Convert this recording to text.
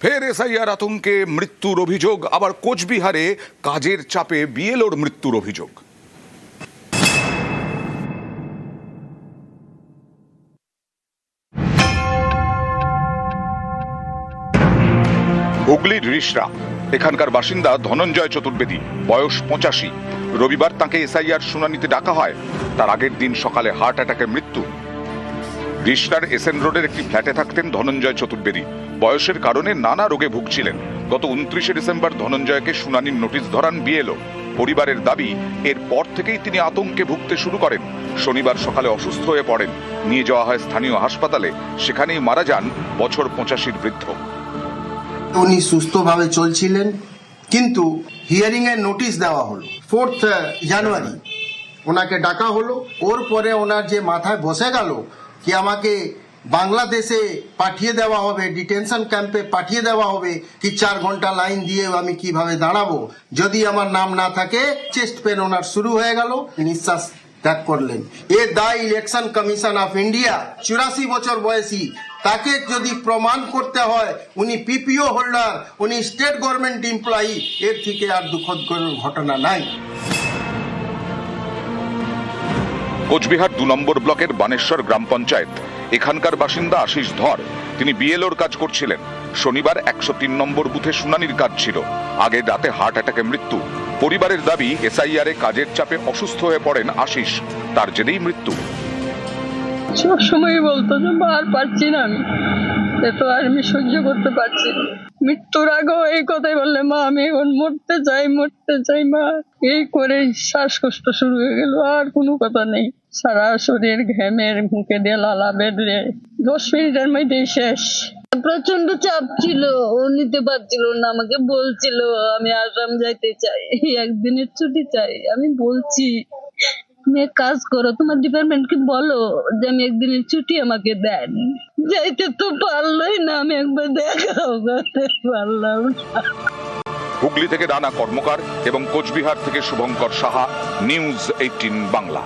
ফের এসআইআর আতঙ্কে মৃত্যুর অভিযোগ, আবার কোচবিহারে কাজের চাপে বিএলওর মৃত্যুর অভিযোগ। হুগলির রিষড়া, এখানকার বাসিন্দা ধনঞ্জয় চতুর্বেদী, বয়স 85। রবিবার তাকে এসআইআর শুনানিতে ডাকা হয়। তার আগের দিন সকালে হার্ট অ্যাটাকে মৃত্যু। রিষড়ার এসএন রোডের একটি ফ্ল্যাটে থাকতেন ধনঞ্জয় চতুর্বেদী। বয়সের কারণে নানা রোগে ভুগছিলেন। গত 29শে ডিসেম্বর ধনঞ্জয়কে শুনানির নোটিশ ধরান বিএলও। পরিবারের দাবি, এরপর থেকেই তিনি আতঙ্কে ভুগতে শুরু করেন। শনিবার সকালে অসুস্থ হয়ে পড়েন। নিয়ে যাওয়া হয় স্থানীয় হাসপাতালে। সেখানেই মারা যান বছর 85 বৃদ্ধ। উনি সুস্থভাবে চলছিলেন, কিন্তু হিয়ারিং এর নোটিশ দেওয়া হলো 4 জানুয়ারি। ওনাকে ডাকা হলো। ওর পরে ওনার যে মাথায় বসে গেল কি আমাকে বাংলাদেশে পাঠিয়ে দেওয়া হবে, ডিটেনশন ক্যাম্পে পাঠিয়ে দেওয়া হবে, কি 4 ঘন্টা লাইন দিয়ে আমি কিভাবে দাঁড়াবো যদি আমার নাম না থাকে। চেস্ট পেন ওনার শুরু হয়ে গেল, নিঃশ্বাস ত্যাগ করলেন। এ দায় ইলেকশন কমিশন অফ ইন্ডিয়া। 84 বছর বয়সী তাকে যদি প্রমাণ করতে হয় উনি পিপিও হোল্ডার, উনি স্টেট গভর্নমেন্ট এমপ্লয়ি, এর থেকে আর দুঃখদ ঘটনা নাই। কোচবিহার 2 নম্বর ব্লকের বানেশ্বর গ্রাম পঞ্চায়েত, এখানকার বাসিন্দা আশিস ধর। তিনি বিএলওর কাজ করছিলেন। শনিবার 103 নম্বর বুথে শুনানির কাজ ছিল। আগের রাতে হার্ট অ্যাটাকে মৃত্যু। পরিবারের দাবি, এসআইআর এ কাজের চাপে অসুস্থ হয়ে পড়েন আশিস, তার জেরেই মৃত্যু। সবসময় বলতো যে আর পারছি না, আমি সহ্য করতে পারছি না। মৃত্যুর আগেও এই কথাই বললে, মা আমি এখন মরতে চাই মা। এই করে শ্বাসকষ্ট শুরু হয়ে গেল, আর কোনো কথা নেই। সারা শরীর ঘেমের মুখে দিয়ে লালা বেরিয়ে 10 মিনিটের মধ্যেই শেষ। প্রচন্ড চাপ ছিল, ও নিতে পারছিল না। আমাকে বলছিল আমি আসাম যাইতে চাই, একদিনের ছুটি চাই। আমি বলছি তুমি এক কাজ করো, তোমার ডিপার্টমেন্টকে বলো যে আমি একদিনের ছুটি আমাকে দেন। যাইতে তো পারলোই না, আমি একবার দেখাও করতে পারলাম না। হুগলি থেকে রানা কর্মকার এবং কোচবিহার থেকে শুভঙ্কর সাহা, নিউজ 18 বাংলা।